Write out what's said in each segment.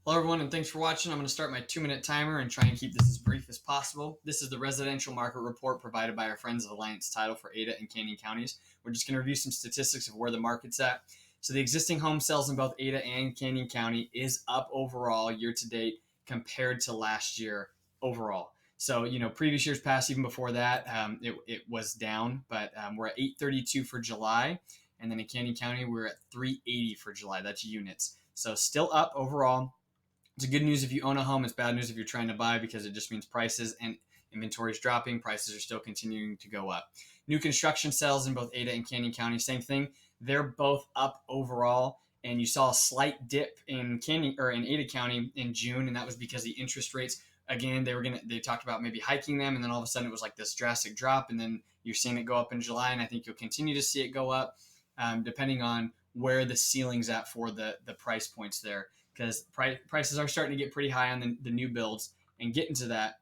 Hello everyone and thanks for watching. I'm going to start my 2-minute timer and try and keep this as brief as possible. This is the residential market report provided by our friends at Alliance Title for Ada and Canyon counties. We're just going to review some statistics of where the market's at. So the existing home sales in both Ada and Canyon County is up overall year to date compared to last year overall. So, previous years past, even before that, it was down, but we're at 832 for July. And then in Canyon County, we're at 380 for July. That's units. So still up overall. It's good news if you own a home. It's bad news if you're trying to buy because it just means prices and inventory is dropping. Prices are still continuing to go up. New construction sales in both Ada and Canyon County, same thing. They're both up overall. And you saw a slight dip in Ada County in June, and that was because the interest rates again they talked about maybe hiking them, and then all of a sudden it was like this drastic drop, and then you're seeing it go up in July, and I think you'll continue to see it go up depending on where the ceiling's at for the price points there, because prices are starting to get pretty high on the new builds. And getting to that,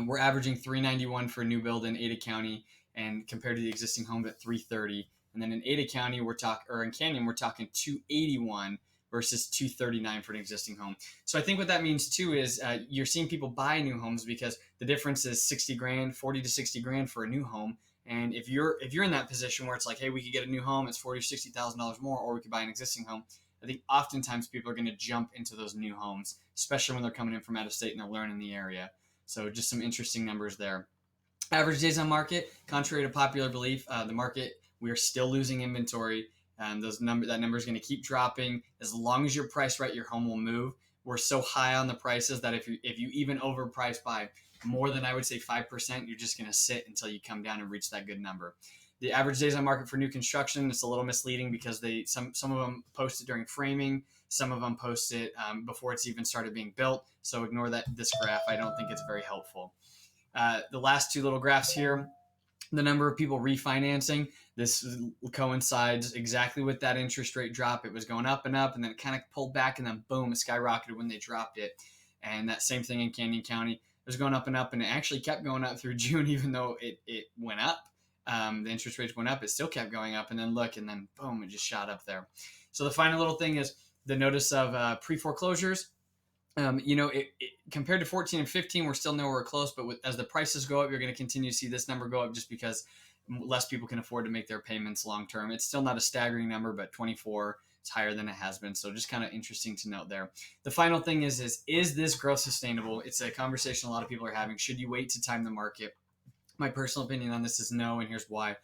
we're averaging $391 for a new build in Ada County, and compared to the existing home at $330. And then in Ada County, in Canyon, we're talking $281 versus $239 for an existing home. So I think what that means too is you're seeing people buy new homes because the difference is 60 grand, 40 to 60 grand for a new home. And if you're in that position where it's like, hey, we could get a new home, it's $40,000 or $60,000 more, or we could buy an existing home, I think oftentimes people are going to jump into those new homes, especially when they're coming in from out of state and they're learning the area. So just some interesting numbers there. Average days on market, contrary to popular belief, the market, we are still losing inventory. That number is going to keep dropping. As long as you're priced right, your home will move. We're so high on the prices that if you even overprice by more than, I would say, 5%, you're just going to sit until you come down and reach that good number. The average days on market for new construction, it's a little misleading because some of them post it during framing, some of them post it before it's even started being built. So ignore this graph. I don't think it's very helpful. The last two little graphs here, the number of people refinancing, this coincides exactly with that interest rate drop. It was going up and up, and then it kind of pulled back, and then boom, it skyrocketed when they dropped it. And that same thing in Canyon County. It was going up and up, and it actually kept going up through June, even though it went up. The interest rates went up, it still kept going up, and then boom, it just shot up there. So the final little thing is the notice of pre-foreclosures. Compared to 14 and 15, we're still nowhere close, but as the prices go up, you're going to continue to see this number go up just because less people can afford to make their payments long term. It's still not a staggering number, but 24, it's higher than it has been. So just kind of interesting to note there. The final thing is this growth sustainable? It's a conversation a lot of people are having. Should you wait to time the market? My personal opinion on this is no, and here's why.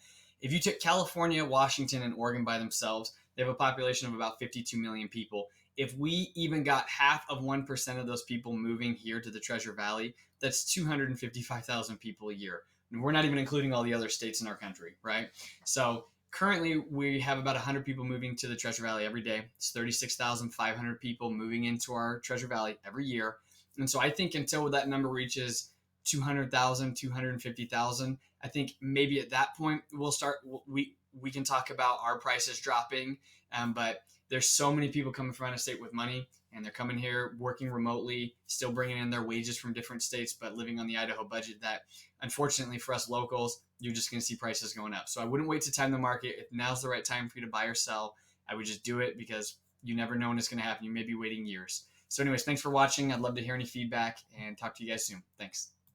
If you took California, Washington, and Oregon by themselves, they have a population of about 52 million people. If we even got half of 1% of those people moving here to the Treasure Valley, that's 255,000 people a year. And we're not even including all the other states in our country, right? So currently we have about 100 people moving to the Treasure Valley every day. It's 36,500 people moving into our Treasure Valley every year. And so I think until that number reaches 200,000, 250,000, I think maybe at that point we can talk about our prices dropping. But there's so many people coming from out of state with money, and they're coming here working remotely, still bringing in their wages from different states, but living on the Idaho budget that, unfortunately for us locals, you're just going to see prices going up. So I wouldn't wait to time the market. If now's the right time for you to buy or sell, I would just do it because you never know when it's going to happen. You may be waiting years. So anyways, thanks for watching. I'd love to hear any feedback and talk to you guys soon. Thanks.